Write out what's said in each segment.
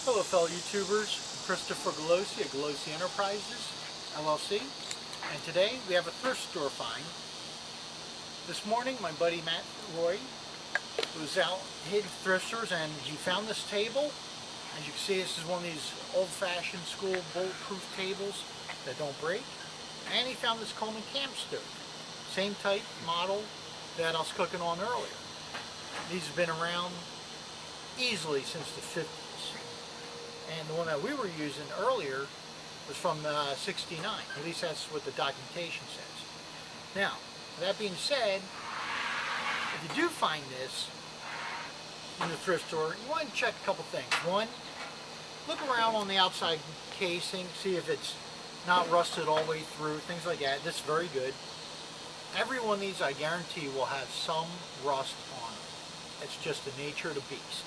Hello fellow YouTubers, I'm Christopher Galosi of Galosi Enterprises, LLC, and today we have a thrift store find. This morning my buddy Matt Roy was out hitting thrift stores and he found this table. As you can see, this is one of these old-fashioned school bulletproof tables that don't break. And he found this Coleman Camp Stove, same type model that I was cooking on earlier. These have been around easily since the 50s. And the one that we were using earlier was from '69. At least that's what the documentation says. Now, that being said, if you do find this in the thrift store, you want to check a couple things. One, look around on the outside casing, see if it's not rusted all the way through, things like that. This is very good. Every one of these, I guarantee, will have some rust on them. It's just the nature of the beast.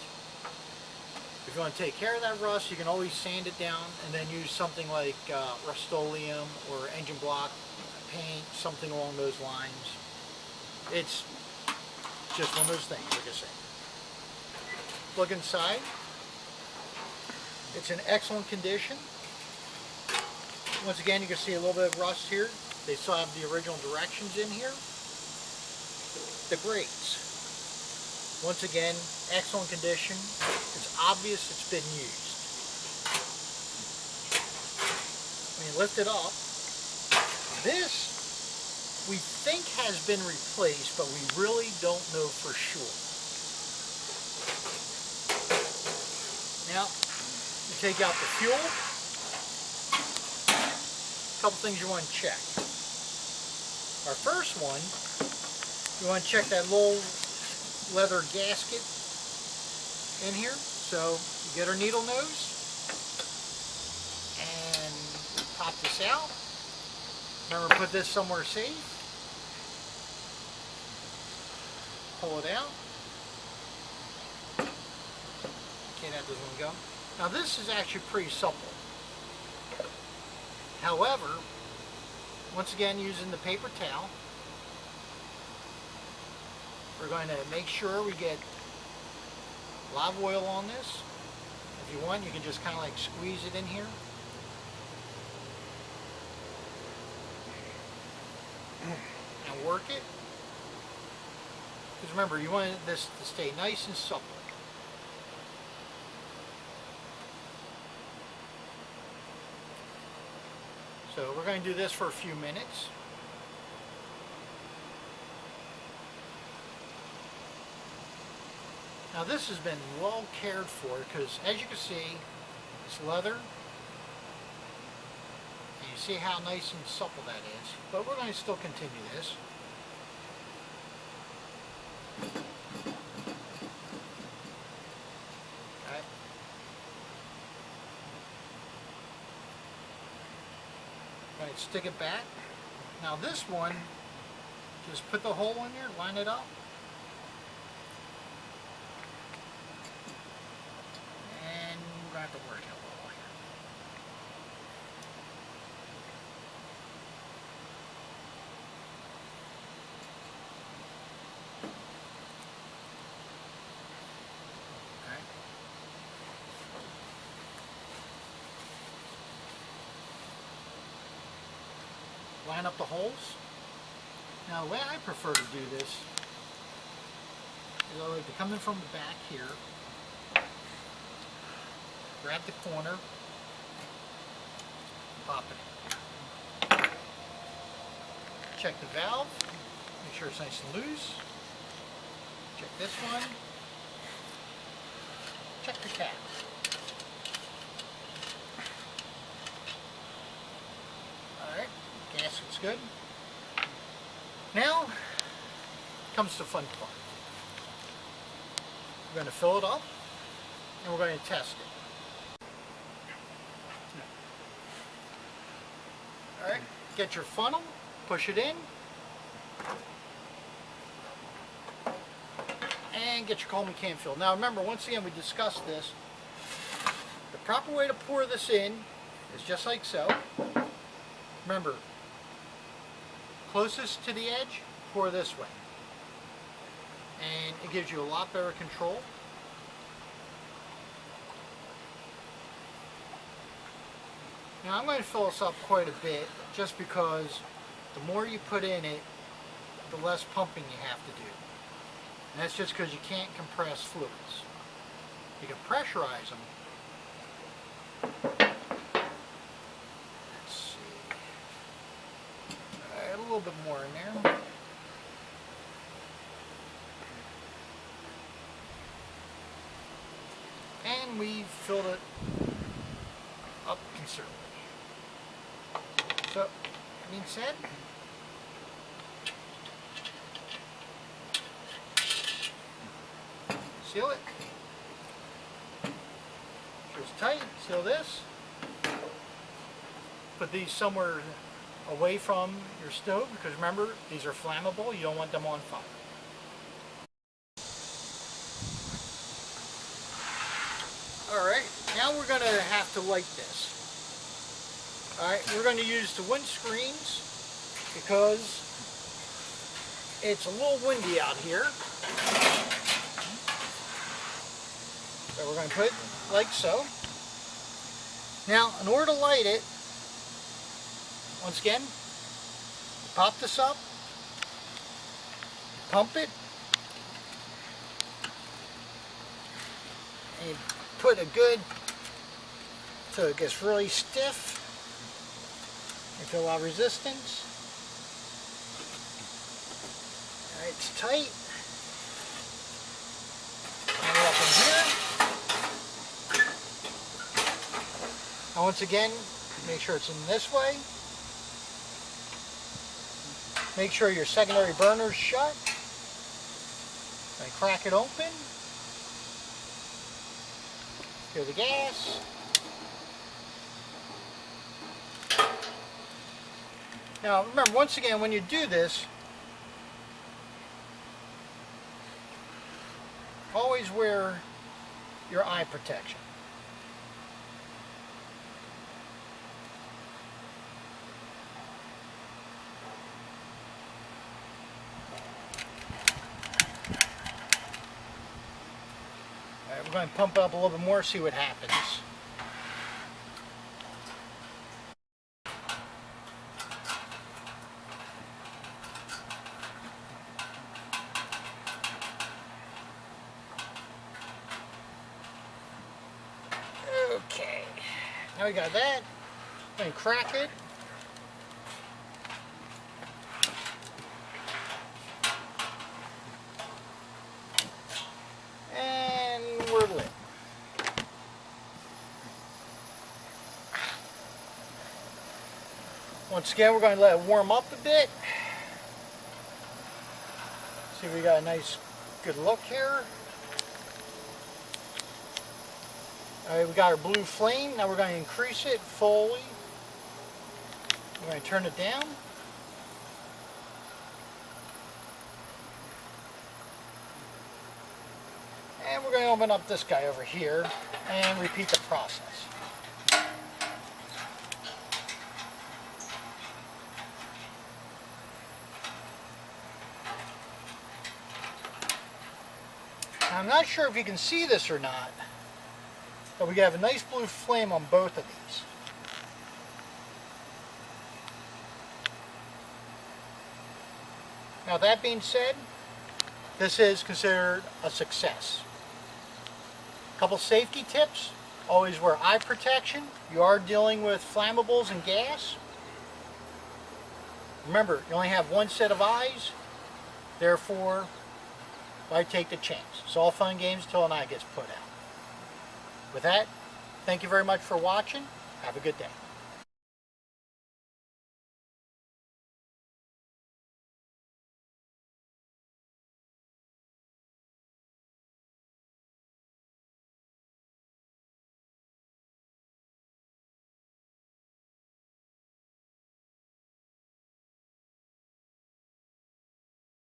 If you want to take care of that rust, you can always sand it down and then use something like Rust-Oleum or engine block paint, something along those lines. It's just one of those things, like I say. Look inside. It's in excellent condition. Once again, you can see a little bit of rust here. They still have the original directions in here. The grates. Once again, excellent condition. It's obvious it's been used. When you lift it up, this we think has been replaced, but we really don't know for sure. Now, you take out the fuel. A couple things you want to check. Our first one, you want to check that little leather gasket in here. So you get our needle nose and pop this out. Remember, put this somewhere safe. Pull it out. Okay, that doesn't go. Now this is actually pretty supple. However, once again, using the paper towel, we're going to make sure we get live oil on this. If you want, you can just kind of like squeeze it in here. And work it. Because remember, you want this to stay nice and supple. So we're going to do this for a few minutes. Now this has been well cared for because, as you can see, it's leather. And you see how nice and supple that is. But we're going to still continue this. Okay. Right, stick it back. Now this one, just put the hole in there, line it up. I have to work it a little here. Okay. Line up the holes. Now the way I prefer to do this is I like to come in from the back here. Grab the corner, pop it. Check the valve, make sure it's nice and loose. Check this one. Check the cap. Alright, gasket's good. Now comes the fun part. We're going to fill it up and we're going to test it. Alright, get your funnel, push it in, and get your Coleman Camp filled. Now remember, once again, we discussed this. The proper way to pour this in is just like so. Remember, closest to the edge, pour this way. And it gives you a lot better control. Now I'm going to fill this up quite a bit just because the more you put in it, the less pumping you have to do. And that's just because you can't compress fluids. You can pressurize them. Let's see. A little bit more in there. And we filled it up considerably. So, that being said, seal it. Sure it's tight. Seal this. Put these somewhere away from your stove because remember, these are flammable. You don't want them on fire. Alright, now we're going to have to light this. Alright, we're going to use the windscreens because it's a little windy out here. So we're going to put it like so. Now, in order to light it, once again, pop this up, pump it, and put a good, so it gets really stiff. You feel a lot of resistance. Alright, it's tight. And up in here. Now once again, make sure it's in this way. Make sure your secondary burner's shut. And crack it open. Go the gas. Now remember, once again, when you do this, always wear your eye protection. Alright, we're going to pump it up a little bit more, see what happens. Okay, now we got that. I'm going to crack it. And we're lit. Once again, we're going to let it warm up a bit. See, we got a nice, good look here. Alright, we got our blue flame. Now we're going to increase it fully. We're going to turn it down. And we're going to open up this guy over here and repeat the process. Now, I'm not sure if you can see this or not, but we have a nice blue flame on both of these. Now that being said, this is considered a success. Couple safety tips: always wear eye protection. You are dealing with flammables and gas. Remember, you only have one set of eyes, therefore why take the chance? It's all fun and games until an eye gets put out. With that, thank you very much for watching. Have a good day.